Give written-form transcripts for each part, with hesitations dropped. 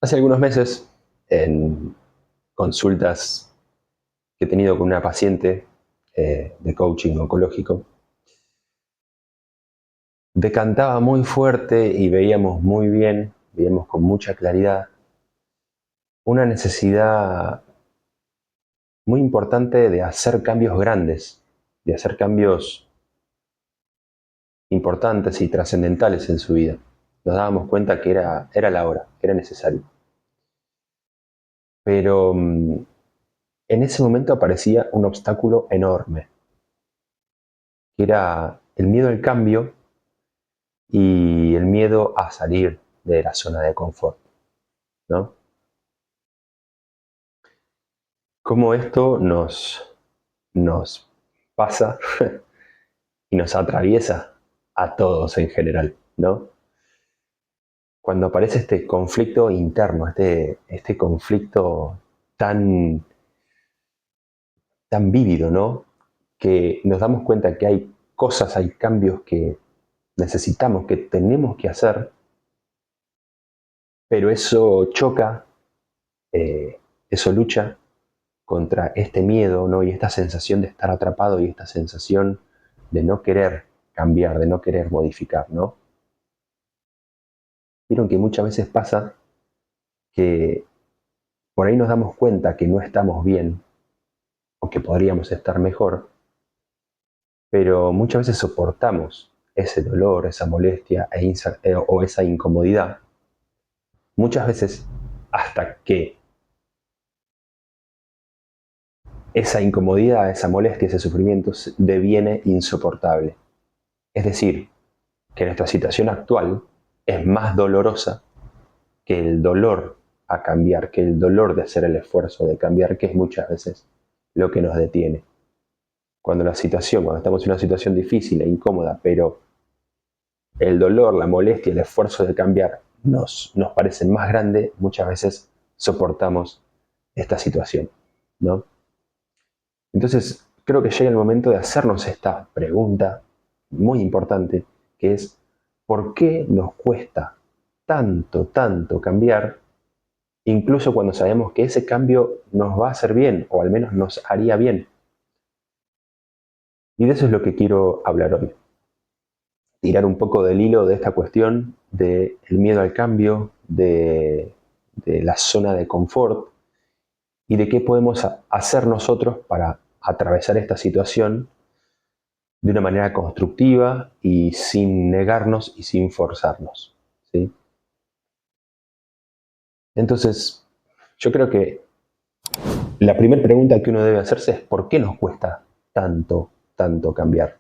Hace algunos meses, en consultas que he tenido con una paciente de coaching oncológico, decantaba muy fuerte y veíamos muy bien, veíamos con mucha claridad, una necesidad muy importante de hacer cambios grandes, de hacer cambios importantes y trascendentales en su vida. Nos dábamos cuenta que era la hora, que era necesario. Pero en ese momento aparecía un obstáculo enorme, que era el miedo al cambio y el miedo a salir de la zona de confort, ¿no? Cómo esto nos pasa y nos atraviesa a todos en general, ¿no? Cuando aparece este conflicto interno, este conflicto tan, tan vívido, ¿no? Que nos damos cuenta que hay cosas, hay cambios que necesitamos, que tenemos que hacer, pero eso choca, eso lucha contra este miedo, ¿no? Y esta sensación de estar atrapado y esta sensación de no querer cambiar, de no querer modificar, ¿no? Vieron que muchas veces pasa que por ahí nos damos cuenta que no estamos bien o que podríamos estar mejor, pero muchas veces soportamos ese dolor, esa molestia o esa incomodidad, muchas veces hasta que esa incomodidad, esa molestia, ese sufrimiento deviene insoportable. Es decir, que nuestra situación actual es más dolorosa que el dolor a cambiar, que el dolor de hacer el esfuerzo de cambiar, que es muchas veces lo que nos detiene. Cuando estamos en una situación difícil e incómoda, pero el dolor, la molestia, el esfuerzo de cambiar nos parecen más grandes, muchas veces soportamos esta situación, ¿no? Entonces, creo que llega el momento de hacernos esta pregunta muy importante, que es, ¿por qué nos cuesta tanto cambiar, incluso cuando sabemos que ese cambio nos va a hacer bien, o al menos nos haría bien? Y de eso es lo que quiero hablar hoy. Tirar un poco del hilo de esta cuestión del miedo al cambio, de la zona de confort y de qué podemos hacer nosotros para atravesar esta situación de una manera constructiva y sin negarnos y sin forzarnos, ¿sí? Entonces, yo creo que la primera pregunta que uno debe hacerse es ¿por qué nos cuesta tanto cambiar?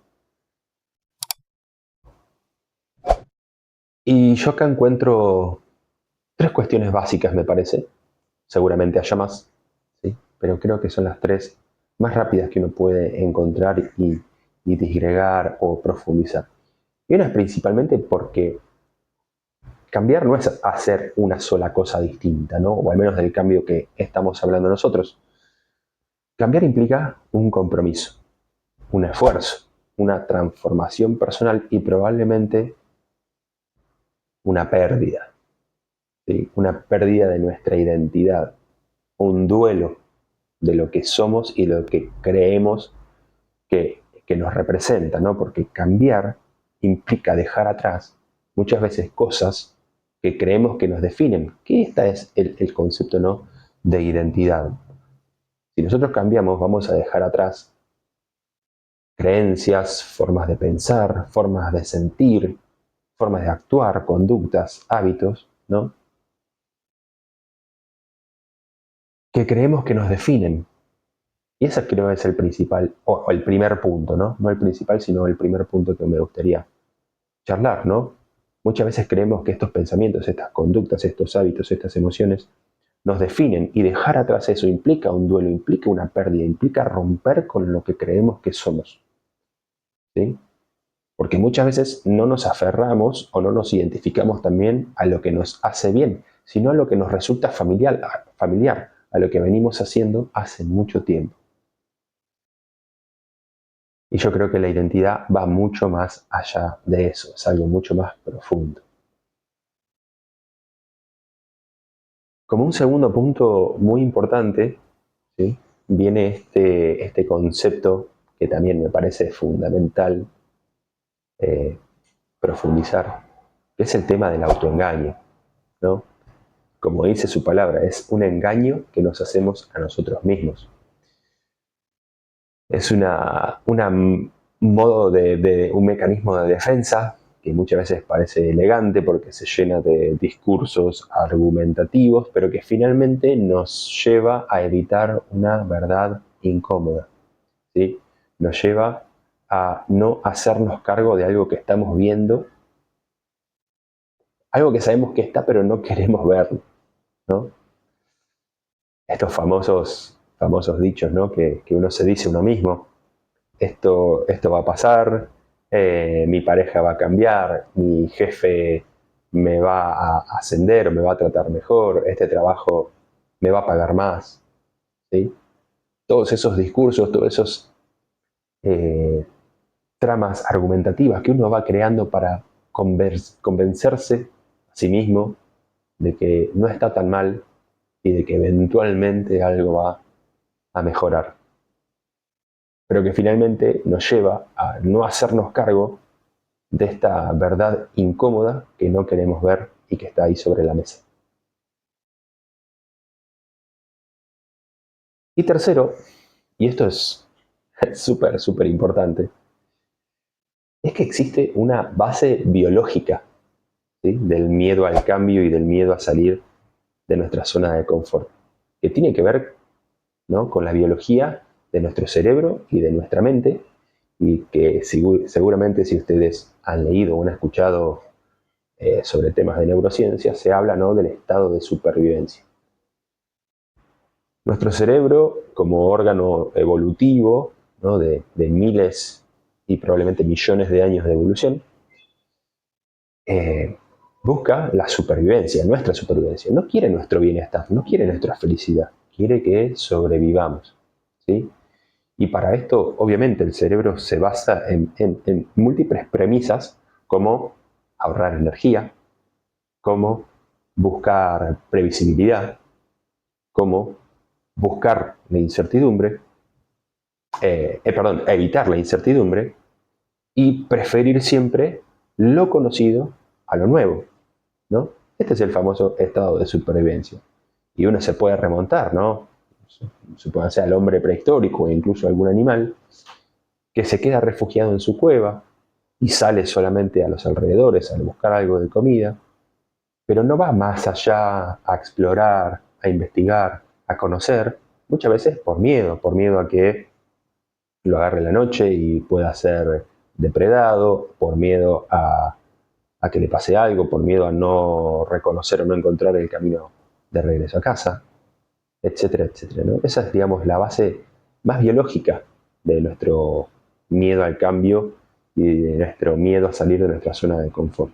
Y yo acá encuentro tres cuestiones básicas, me parece. Seguramente haya más, ¿sí? Pero creo que son las tres más rápidas que uno puede encontrar y disgregar o profundizar. Y una es principalmente porque cambiar no es hacer una sola cosa distinta, ¿no? O al menos del cambio que estamos hablando nosotros. Cambiar implica un compromiso, un esfuerzo, una transformación personal y probablemente una pérdida, ¿sí? Una pérdida de nuestra identidad, un duelo de lo que somos y lo que creemos que nos representa, ¿no? Porque cambiar implica dejar atrás muchas veces cosas que creemos que nos definen, que este es el concepto, ¿no? De identidad. Si nosotros cambiamos, vamos a dejar atrás creencias, formas de pensar, formas de sentir, formas de actuar, conductas, hábitos, ¿no? Que creemos que nos definen. Y ese creo que es el principal, o el primer punto, ¿no? No el principal, sino el primer punto que me gustaría charlar, ¿no? Muchas veces creemos que estos pensamientos, estas conductas, estos hábitos, estas emociones nos definen y dejar atrás eso implica un duelo, implica una pérdida, implica romper con lo que creemos que somos, ¿sí? Porque muchas veces no nos aferramos o no nos identificamos también a lo que nos hace bien, sino a lo que nos resulta familiar, a lo que venimos haciendo hace mucho tiempo. Y yo creo que la identidad va mucho más allá de eso, es algo mucho más profundo. Como un segundo punto muy importante, ¿sí?, viene este concepto que también me parece fundamental eh, profundizar, que es el tema del autoengaño, ¿no? Como dice su palabra, es un engaño que nos hacemos a nosotros mismos. Es un modo un mecanismo de defensa que muchas veces parece elegante porque se llena de discursos argumentativos, pero que finalmente nos lleva a evitar una verdad incómoda, ¿sí? Nos lleva a no hacernos cargo de algo que estamos viendo, algo que sabemos que está, pero no queremos verlo, ¿no? Estos famosos dichos, ¿no?, que uno se dice a uno mismo. Esto va a pasar, mi pareja va a cambiar, mi jefe me va a ascender o me va a tratar mejor, este trabajo me va a pagar más, ¿sí? Todos esos discursos, todos esos eh, tramas argumentativas que uno va creando para convencerse a sí mismo de que no está tan mal y de que eventualmente algo va a mejorar, pero que finalmente nos lleva a no hacernos cargo de esta verdad incómoda que no queremos ver y que está ahí sobre la mesa. Y tercero, y esto es súper importante, es que existe una base biológica, ¿sí?, del miedo al cambio y del miedo a salir de nuestra zona de confort, que tiene que ver, ¿no?, con la biología de nuestro cerebro y de nuestra mente, y que seguramente si ustedes han leído o han escuchado sobre temas de neurociencia, se habla, ¿no?, del estado de supervivencia. Nuestro cerebro, como órgano evolutivo, ¿no?, de miles y probablemente millones de años de evolución, eh, busca la supervivencia, nuestra supervivencia. No quiere nuestro bienestar, no quiere nuestra felicidad, quiere que sobrevivamos, ¿sí? Y para esto, obviamente, el cerebro se basa en múltiples premisas, como ahorrar energía, como buscar previsibilidad, como buscar la incertidumbre, evitar la incertidumbre y preferir siempre lo conocido a lo nuevo, ¿no? Este es el famoso estado de supervivencia. Y uno se puede remontar, ¿no? Se puede hacer al hombre prehistórico e incluso algún animal que se queda refugiado en su cueva y sale solamente a los alrededores a buscar algo de comida, pero no va más allá a explorar, a investigar, a conocer, muchas veces por miedo a que lo agarre la noche y pueda ser depredado, por miedo a que le pase algo, por miedo a no reconocer o no encontrar el camino de regreso a casa, etcétera, etcétera, ¿no? Esa es, digamos, la base más biológica de nuestro miedo al cambio y de nuestro miedo a salir de nuestra zona de confort.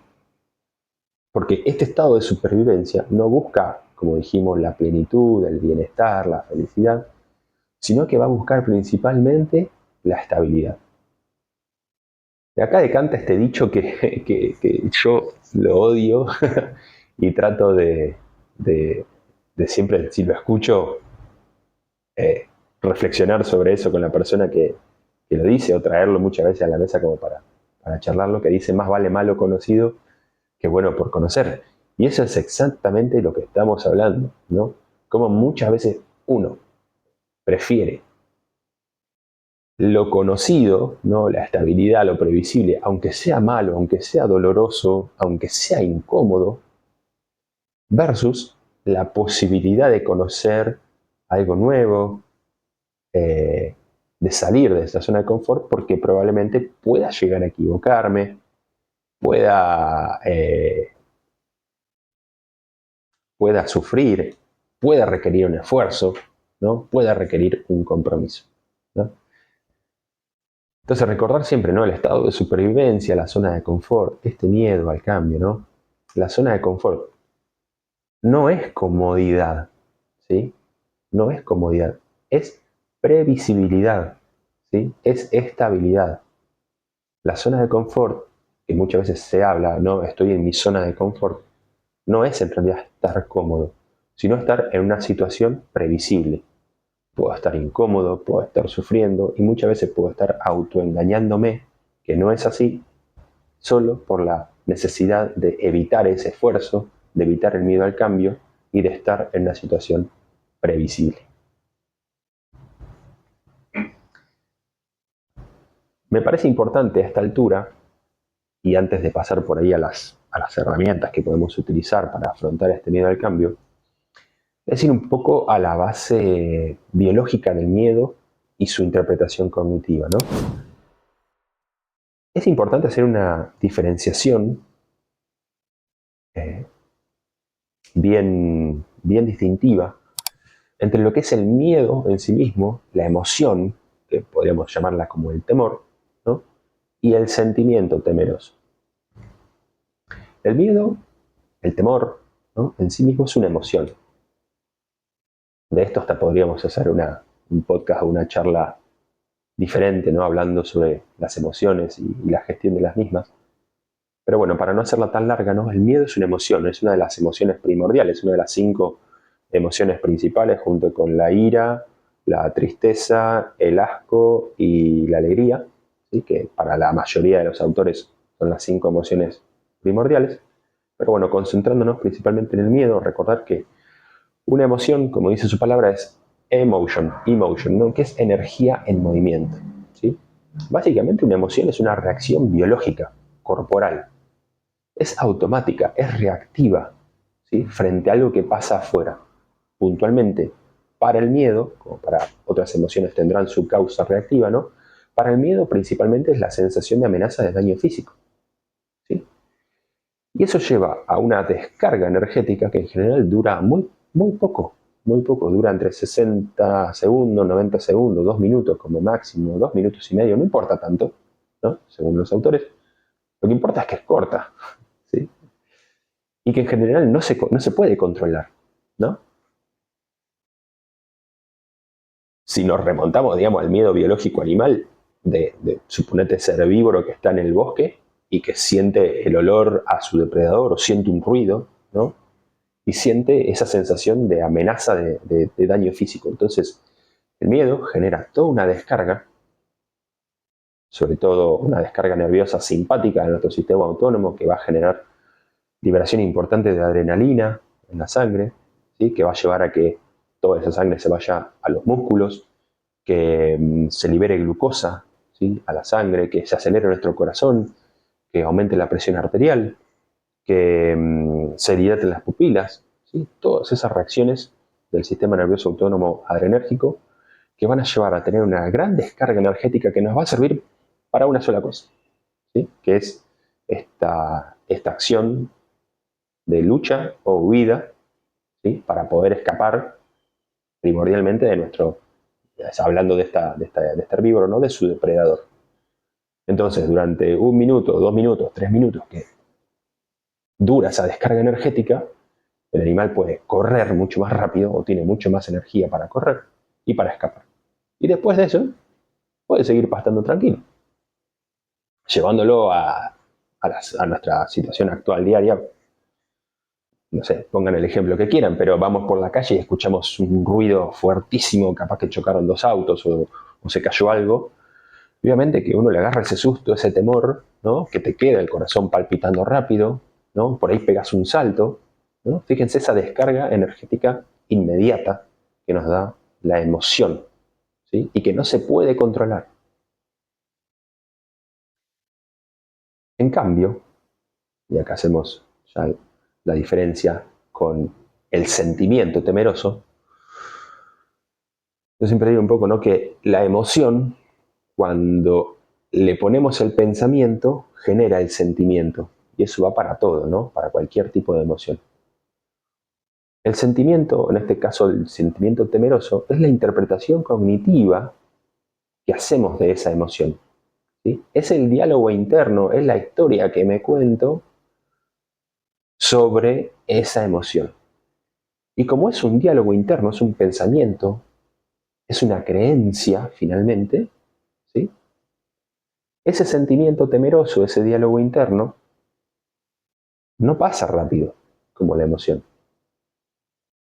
Porque este estado de supervivencia no busca, como dijimos, la plenitud, el bienestar, la felicidad, sino que va a buscar principalmente la estabilidad. De acá decanta este dicho que yo lo odio y trato de siempre, si lo escucho, eh, reflexionar sobre eso con la persona que lo dice o traerlo muchas veces a la mesa como para charlarlo, que dice: más vale malo conocido que bueno por conocer. Y eso es exactamente lo que estamos hablando, ¿no? Como muchas veces uno prefiere lo conocido, ¿no?, la estabilidad, lo previsible, aunque sea malo, aunque sea doloroso, aunque sea incómodo, versus la posibilidad de conocer algo nuevo, de salir de esa zona de confort, porque probablemente pueda llegar a equivocarme, pueda, pueda sufrir, pueda requerir un esfuerzo, ¿no?, pueda requerir un compromiso, ¿no? Entonces recordar siempre, ¿no?, el estado de supervivencia, la zona de confort, este miedo al cambio, ¿no? La zona de confort no es comodidad, ¿sí? No es comodidad, es previsibilidad, ¿sí? Es estabilidad. La zona de confort, que muchas veces se habla, no, estoy en mi zona de confort, no es en realidad estar cómodo, sino estar en una situación previsible. Puedo estar incómodo, puedo estar sufriendo y muchas veces puedo estar autoengañándome que no es así, solo por la necesidad de evitar ese esfuerzo, de evitar el miedo al cambio y de estar en una situación previsible. Me parece importante a esta altura, y antes de pasar por ahí a las herramientas que podemos utilizar para afrontar este miedo al cambio, es ir un poco a la base biológica del miedo y su interpretación cognitiva, ¿no? Es importante hacer una diferenciación eh, bien distintiva entre lo que es el miedo en sí mismo, la emoción, que podríamos llamarla como el temor, ¿no? Y el sentimiento temeroso. El miedo, el temor, ¿no? En sí mismo es una emoción. De esto hasta podríamos hacer un podcast o una charla diferente, ¿no? Hablando sobre las emociones y la gestión de las mismas. Pero bueno, para no hacerla tan larga, ¿no? El miedo es una emoción, es una de las emociones primordiales, una de las 5 emociones principales, junto con la ira, la tristeza, el asco y la alegría, ¿sí? Que para la mayoría de los autores son las 5 emociones primordiales. Pero bueno, concentrándonos principalmente en el miedo, recordar que una emoción, como dice su palabra, es emotion, ¿no? Que es energía en movimiento, ¿sí? Básicamente una emoción es una reacción biológica, corporal. Es automática, es reactiva, ¿sí? Frente a algo que pasa afuera. Puntualmente, para el miedo, como para otras emociones tendrán su causa reactiva, ¿no? Para el miedo principalmente es la sensación de amenaza de daño físico, ¿sí? Y eso lleva a una descarga energética que en general dura muy poco, dura entre 60 segundos, 90 segundos, 2 minutos como máximo, 2 minutos y medio, no importa tanto, ¿no? Según los autores. Lo que importa es que es corta, ¿sí? Y que en general no se puede controlar, ¿no? Si nos remontamos, digamos, al miedo biológico animal, suponete ser herbívoro que está en el bosque y que siente el olor a su depredador o siente un ruido, ¿no? Y siente esa sensación de amenaza de daño físico. Entonces, el miedo genera toda una descarga, sobre todo una descarga nerviosa simpática de nuestro sistema autónomo que va a generar liberación importante de adrenalina en la sangre, ¿sí? Que va a llevar a que toda esa sangre se vaya a los músculos, que se libere glucosa, ¿sí? A la sangre, que se acelere nuestro corazón, que aumente la presión arterial, que se dilaten las pupilas, ¿sí? Todas esas reacciones del sistema nervioso autónomo adrenérgico que van a llevar a tener una gran descarga energética que nos va a servir para una sola cosa, ¿sí? Que es esta acción de lucha o huida, ¿sí? Para poder escapar primordialmente de nuestro, hablando de este herbívoro, ¿no? De su depredador. Entonces, durante 1 minuto, 2 minutos, 3 minutos que dura esa descarga energética, el animal puede correr mucho más rápido o tiene mucho más energía para correr y para escapar. Y después de eso, puede seguir pastando tranquilo, llevándolo a nuestra situación actual diaria. No sé, pongan el ejemplo que quieran, pero vamos por la calle y escuchamos un ruido fuertísimo, capaz que chocaron 2 autos o se cayó algo. Obviamente que uno le agarra ese susto, ese temor, ¿no? Que te queda el corazón palpitando rápido, ¿no? Por ahí pegas un salto, ¿no? Fíjense esa descarga energética inmediata que nos da la emoción, ¿sí? Y que no se puede controlar. En cambio, y acá hacemos ya la diferencia con el sentimiento temeroso, yo siempre digo un poco, ¿no? Que la emoción, cuando le ponemos el pensamiento, genera el sentimiento. Y eso va para todo, ¿no? Para cualquier tipo de emoción. El sentimiento, en este caso el sentimiento temeroso, es la interpretación cognitiva que hacemos de esa emoción, ¿sí? Es el diálogo interno, es la historia que me cuento sobre esa emoción. Y como es un diálogo interno, es un pensamiento, es una creencia finalmente, ¿sí? Ese sentimiento temeroso, ese diálogo interno, no pasa rápido como la emoción.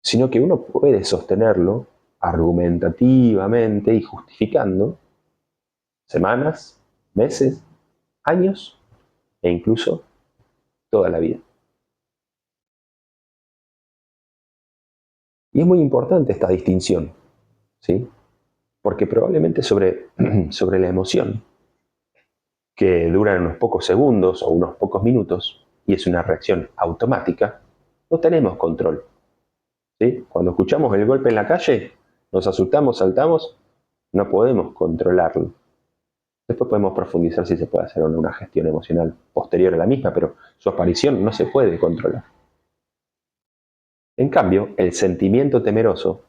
sino que uno puede sostenerlo argumentativamente y justificando semanas, meses, años e incluso toda la vida. Y es muy importante esta distinción, ¿sí? Porque probablemente sobre la emoción, que dura unos pocos segundos o unos pocos minutos y es una reacción automática, no tenemos control. ¿Sí? Cuando escuchamos el golpe en la calle, nos asustamos, saltamos, no podemos controlarlo. Después podemos profundizar si se puede hacer o no una gestión emocional posterior a la misma, pero su aparición no se puede controlar. En cambio, el sentimiento temeroso,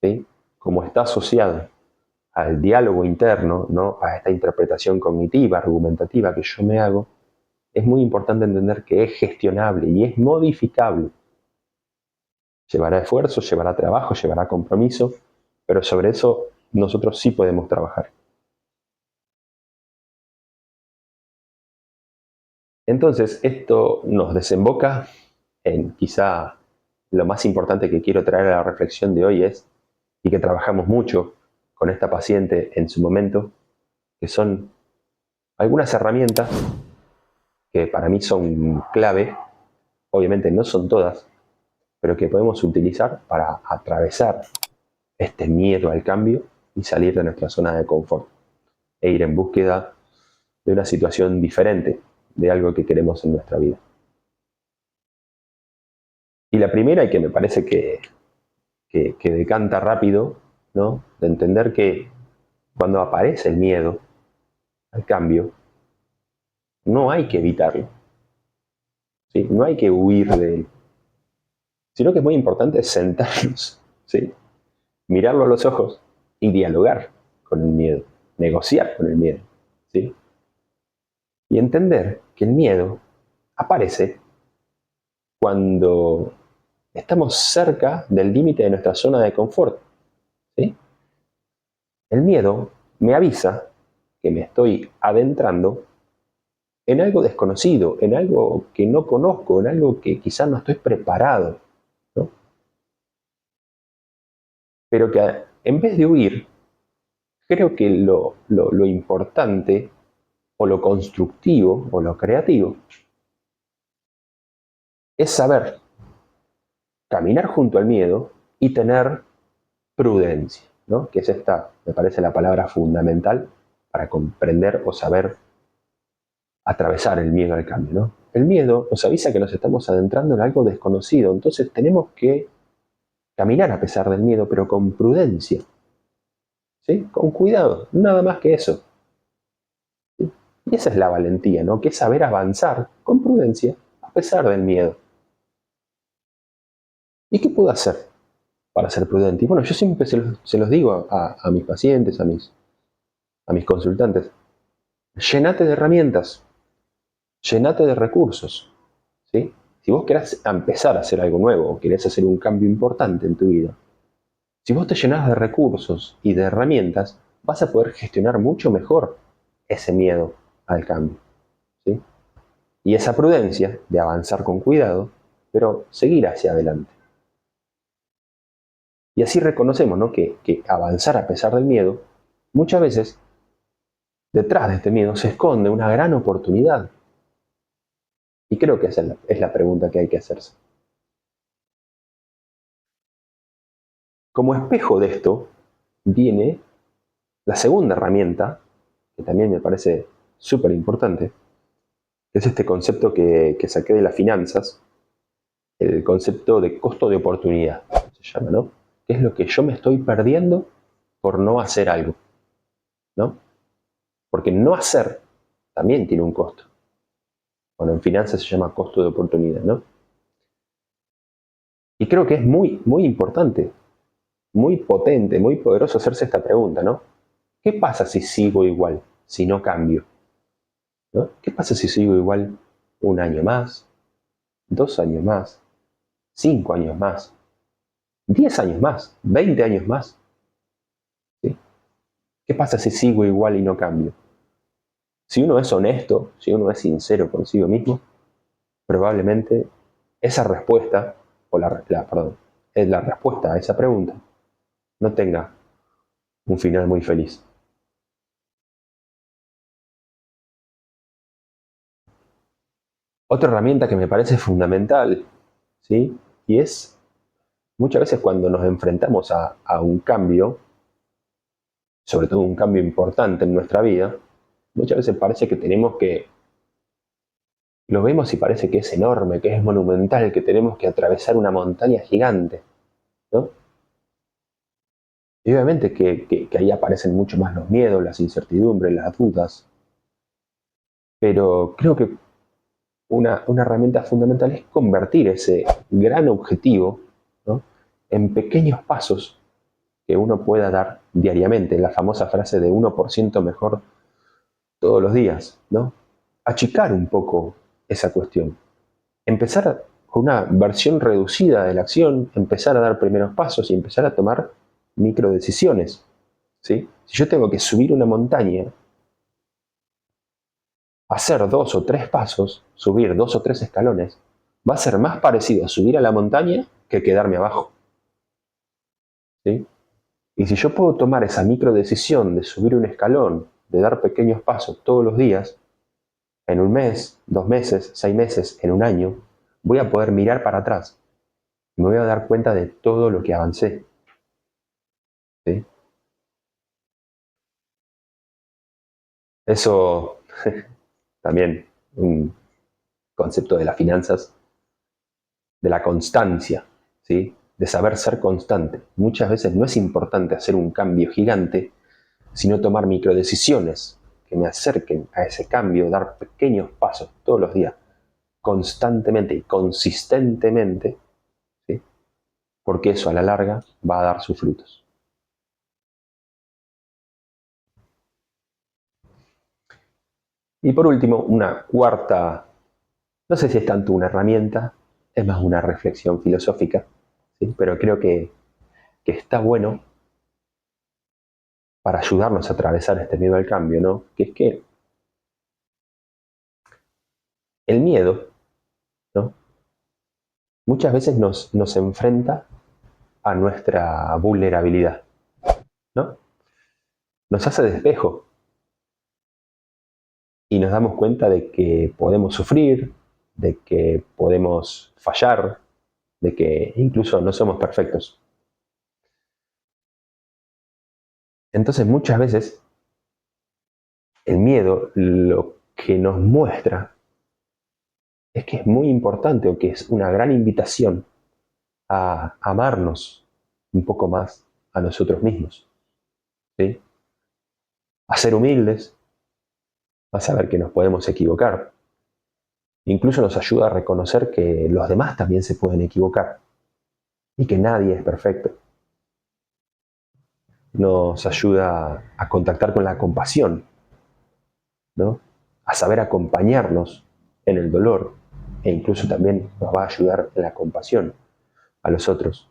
¿sí? Como está asociado al diálogo interno, ¿no? A esta interpretación cognitiva, argumentativa que yo me hago, es muy importante entender que es gestionable y es modificable. Llevará esfuerzo, llevará trabajo, llevará compromiso, pero sobre eso nosotros sí podemos trabajar. Entonces, esto nos desemboca en quizá lo más importante que quiero traer a la reflexión de hoy es, y que trabajamos mucho con esta paciente en su momento, que son algunas herramientas que para mí son clave, obviamente no son todas, pero que podemos utilizar para atravesar este miedo al cambio y salir de nuestra zona de confort e ir en búsqueda de una situación diferente, de algo que queremos en nuestra vida. Y la primera, y que me parece que decanta rápido, ¿no? De entender que cuando aparece el miedo al cambio, no hay que evitarlo, ¿sí? No hay que huir de él, sino que es muy importante sentarnos, ¿sí? Mirarlo a los ojos y dialogar con el miedo, negociar con el miedo, ¿sí? Y entender que el miedo aparece cuando estamos cerca del límite de nuestra zona de confort, ¿sí? El miedo me avisa que me estoy adentrando en algo desconocido, en algo que no conozco, en algo que quizás no estoy preparado, ¿no? Pero que en vez de huir, creo que lo importante o lo constructivo o lo creativo es saber caminar junto al miedo y tener prudencia, ¿no? Que es esta, me parece, la palabra fundamental para comprender o saber atravesar el miedo al cambio, ¿no? El miedo nos avisa que nos estamos adentrando en algo desconocido, entonces tenemos que caminar a pesar del miedo, pero con prudencia, ¿sí? Con cuidado, nada más que eso, ¿sí? Y esa es la valentía, ¿no? Que es saber avanzar con prudencia a pesar del miedo. ¿Y qué puedo hacer para ser prudente? Y bueno, yo siempre se los digo a mis pacientes, a mis consultantes, llenate de herramientas, llenate de recursos, ¿sí? Si vos querés empezar a hacer algo nuevo o querés hacer un cambio importante en tu vida, si vos te llenás de recursos y de herramientas, vas a poder gestionar mucho mejor ese miedo al cambio, ¿sí? Y esa prudencia de avanzar con cuidado, pero seguir hacia adelante. Y así reconocemos, ¿no? que avanzar a pesar del miedo, muchas veces detrás de este miedo se esconde una gran oportunidad. Y creo que esa es la pregunta que hay que hacerse. Como espejo de esto viene la segunda herramienta, que también me parece súper importante, que es este concepto que saqué de las finanzas, el concepto de costo de oportunidad, se llama, ¿no? ¿Qué es lo que yo me estoy perdiendo por no hacer algo? ¿No? Porque no hacer también tiene un costo. Bueno, en finanzas se llama costo de oportunidad, ¿no? Y creo que es muy, muy importante, muy potente, muy poderoso hacerse esta pregunta, ¿no? ¿Qué pasa si sigo igual, si no cambio? ¿No? ¿Qué pasa si sigo igual un año más, 2 años más, 5 años más, 10 años más, 20 años más? ¿Sí? ¿Qué pasa si sigo igual y no cambio? Si uno es honesto, si uno es sincero consigo mismo, probablemente esa respuesta, perdón, es la respuesta a esa pregunta, no tenga un final muy feliz. Otra herramienta que me parece fundamental, ¿sí? Y es muchas veces cuando nos enfrentamos a un cambio, sobre todo un cambio importante en nuestra vida, muchas veces parece que tenemos que, lo vemos y parece que es enorme, que es monumental, que tenemos que atravesar una montaña gigante, ¿no? Y obviamente que ahí aparecen mucho más los miedos, las incertidumbres, las dudas, pero creo que una herramienta fundamental es convertir ese gran objetivo, ¿no?, en pequeños pasos que uno pueda dar diariamente, la famosa frase de 1% mejor todos los días, ¿no? Achicar un poco esa cuestión. Empezar con una versión reducida de la acción, empezar a dar primeros pasos y empezar a tomar micro decisiones, ¿sí? Si yo tengo que subir una montaña, hacer 2 o 3 pasos, subir 2 o 3 escalones, va a ser más parecido a subir a la montaña que quedarme abajo, ¿sí? Y si yo puedo tomar esa micro decisión de subir un escalón, de dar pequeños pasos todos los días, en un mes, 2 meses, 6 meses, en un año, voy a poder mirar para atrás. Me voy a dar cuenta de todo lo que avancé, ¿sí? Eso también, un concepto de las finanzas, de la constancia, ¿sí? De saber ser constante. Muchas veces no es importante hacer un cambio gigante, sino tomar microdecisiones que me acerquen a ese cambio, dar pequeños pasos todos los días, constantemente y consistentemente, ¿sí? Porque eso a la larga va a dar sus frutos. Y por último, una cuarta, no sé si es tanto una herramienta, es más una reflexión filosófica, ¿sí? Pero creo que está bueno para ayudarnos a atravesar este miedo al cambio, ¿no? Que es que el miedo, ¿no?, muchas veces nos enfrenta a nuestra vulnerabilidad, ¿no? Nos hace de espejo y nos damos cuenta de que podemos sufrir, de que podemos fallar, de que incluso no somos perfectos. Entonces muchas veces el miedo lo que nos muestra es que es muy importante o que es una gran invitación a amarnos un poco más a nosotros mismos, ¿sí? A ser humildes, a saber que nos podemos equivocar. Incluso nos ayuda a reconocer que los demás también se pueden equivocar y que nadie es perfecto. Nos ayuda a contactar con la compasión, ¿no?, a saber acompañarnos en el dolor e incluso también nos va a ayudar en la compasión a los otros.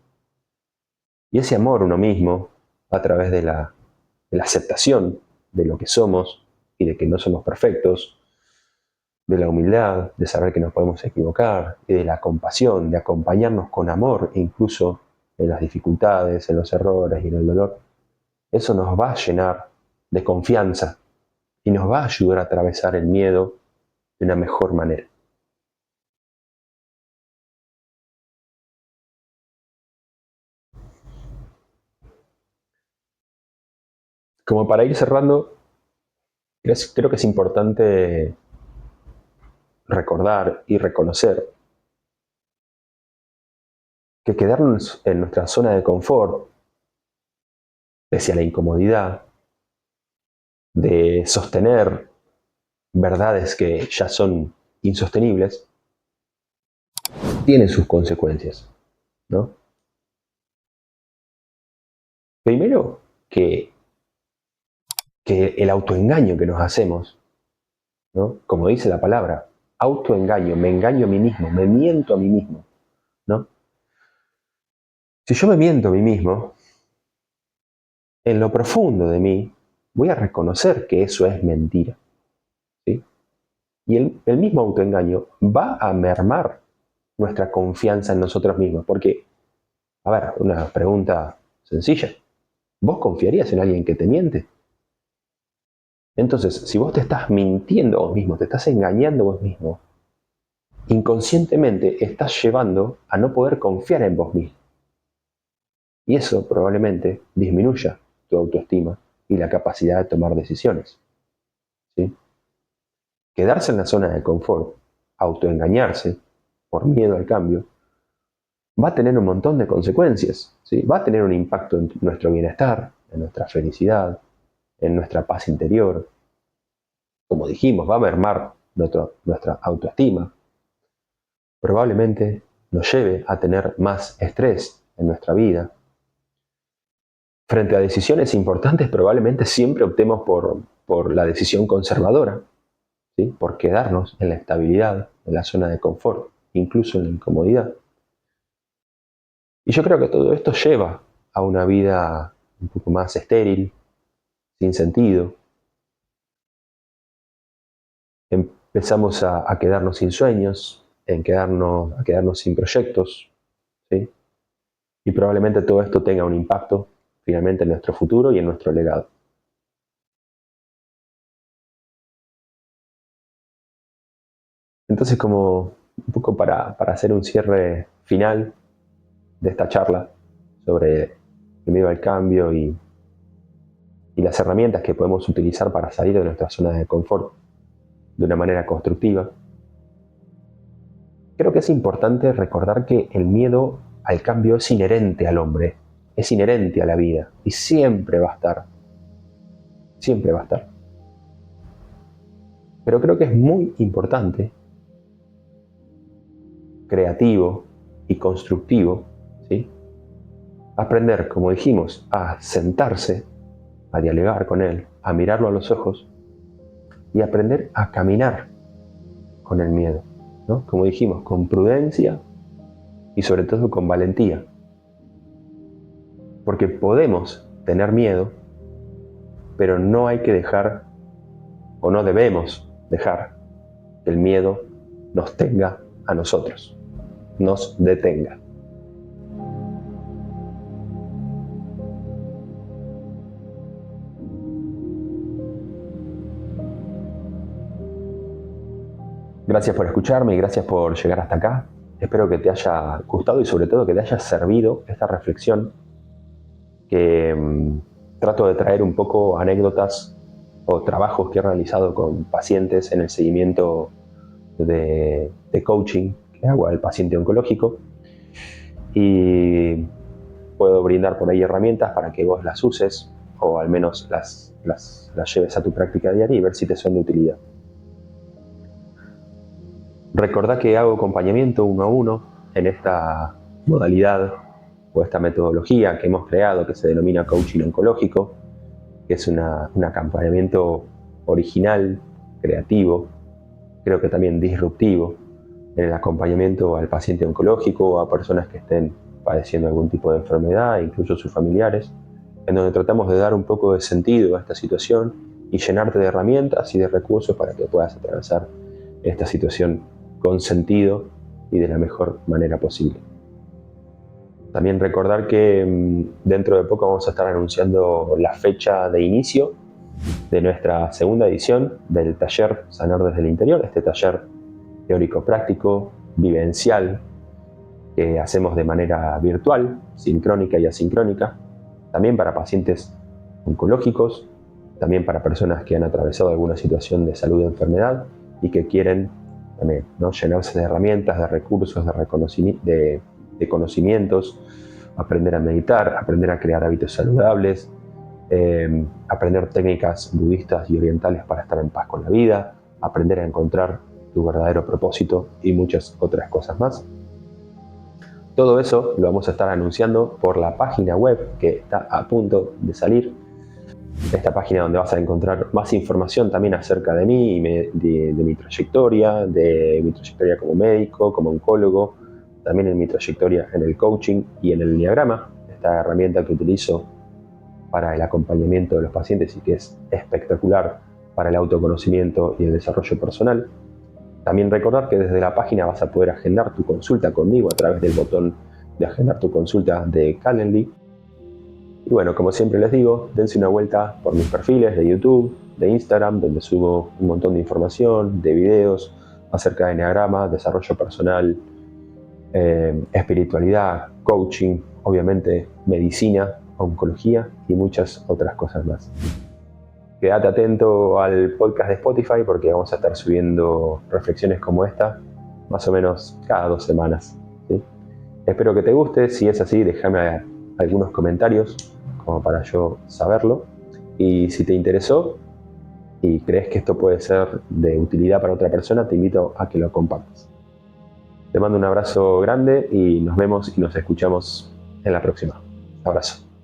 Y ese amor a uno mismo, a través de la aceptación de lo que somos y de que no somos perfectos, de la humildad, de saber que nos podemos equivocar, y de la compasión, de acompañarnos con amor, incluso en las dificultades, en los errores y en el dolor, eso nos va a llenar de confianza y nos va a ayudar a atravesar el miedo de una mejor manera. Como para ir cerrando, creo que es importante recordar y reconocer que quedarnos en nuestra zona de confort, pese a la incomodidad, de sostener verdades que ya son insostenibles, tiene sus consecuencias, ¿no? Primero, que el autoengaño que nos hacemos, ¿no?, como dice la palabra, autoengaño, me engaño a mí mismo, me miento a mí mismo, ¿no? Si yo me miento a mí mismo, en lo profundo de mí voy a reconocer que eso es mentira, ¿sí? Y el mismo autoengaño va a mermar nuestra confianza en nosotros mismos, porque A ver, una pregunta sencilla. ¿Vos confiarías en alguien que te miente? Entonces, si vos te estás mintiendo vos mismo, te estás engañando vos mismo, inconscientemente estás llevando a no poder confiar en vos mismo. Y eso probablemente disminuya tu autoestima y la capacidad de tomar decisiones. ¿Sí? Quedarse en la zona de confort, autoengañarse por miedo al cambio, va a tener un montón de consecuencias. ¿Sí? Va a tener un impacto en nuestro bienestar, en nuestra felicidad, en nuestra paz interior. Como dijimos, va a mermar nuestra autoestima. Probablemente nos lleve a tener más estrés en nuestra vida. Frente a decisiones importantes, probablemente siempre optemos por la decisión conservadora, ¿sí? Por quedarnos en la estabilidad, en la zona de confort, incluso en la incomodidad. Y yo creo que todo esto lleva a una vida un poco más estéril, sin sentido. Empezamos a quedarnos sin sueños, a quedarnos sin proyectos, ¿sí? Y probablemente todo esto tenga un impacto finalmente en nuestro futuro y en nuestro legado. Entonces, como un poco para hacer un cierre final de esta charla sobre el miedo al cambio y las herramientas que podemos utilizar para salir de nuestra zona de confort de una manera constructiva, creo que es importante recordar que el miedo al cambio es inherente al hombre, es inherente a la vida y siempre va a estar, siempre va a estar. Pero creo que es muy importante, creativo y constructivo, ¿sí? Aprender, como dijimos, a sentarse, a dialogar con él, a mirarlo a los ojos y aprender a caminar con el miedo, ¿no? Como dijimos, con prudencia y sobre todo con valentía. Porque podemos tener miedo, pero no hay que dejar, o no debemos dejar, que el miedo nos tenga a nosotros, nos detenga. Gracias por escucharme y gracias por llegar hasta acá. Espero que te haya gustado y sobre todo que te haya servido esta reflexión que trato de traer un poco anécdotas o trabajos que he realizado con pacientes en el seguimiento de coaching que hago al paciente oncológico y puedo brindar por ahí herramientas para que vos las uses o al menos las lleves a tu práctica diaria y ver si te son de utilidad. Recordá que hago acompañamiento 1 a 1 en esta modalidad o esta metodología que hemos creado que se denomina coaching oncológico, que es un acompañamiento original, creativo, creo que también disruptivo, en el acompañamiento al paciente oncológico o a personas que estén padeciendo algún tipo de enfermedad, incluso sus familiares, en donde tratamos de dar un poco de sentido a esta situación y llenarte de herramientas y de recursos para que puedas atravesar esta situación con sentido y de la mejor manera posible. También recordar que dentro de poco vamos a estar anunciando la fecha de inicio de nuestra segunda edición del taller Sanar desde el Interior, este taller teórico-práctico, vivencial, que hacemos de manera virtual, sincrónica y asincrónica, también para pacientes oncológicos, también para personas que han atravesado alguna situación de salud o enfermedad y que quieren también, ¿no?, llenarse de herramientas, de recursos, de conocimientos, aprender a meditar, aprender a crear hábitos saludables, aprender técnicas budistas y orientales para estar en paz con la vida, aprender a encontrar tu verdadero propósito y muchas otras cosas más. Todo eso lo vamos a estar anunciando por la página web que está a punto de salir. Esta página donde vas a encontrar más información también acerca de mí y de mi trayectoria como médico, como oncólogo, también en mi trayectoria en el coaching y en el enneagrama, esta herramienta que utilizo para el acompañamiento de los pacientes y que es espectacular para el autoconocimiento y el desarrollo personal. También recordar que desde la página vas a poder agendar tu consulta conmigo a través del botón de agendar tu consulta de Calendly. Y bueno, como siempre les digo, dense una vuelta por mis perfiles de YouTube, de Instagram, donde subo un montón de información, de videos acerca de Enneagrama, desarrollo personal, espiritualidad, coaching, obviamente medicina, oncología y muchas otras cosas más. Quédate atento al podcast de Spotify porque vamos a estar subiendo reflexiones como esta más o menos cada 2 semanas, ¿sí? Espero que te guste. Si es así, déjame algunos comentarios como para yo saberlo. Y si te interesó y crees que esto puede ser de utilidad para otra persona, te invito a que lo compartas. Te mando un abrazo grande y nos vemos y nos escuchamos en la próxima. Abrazo.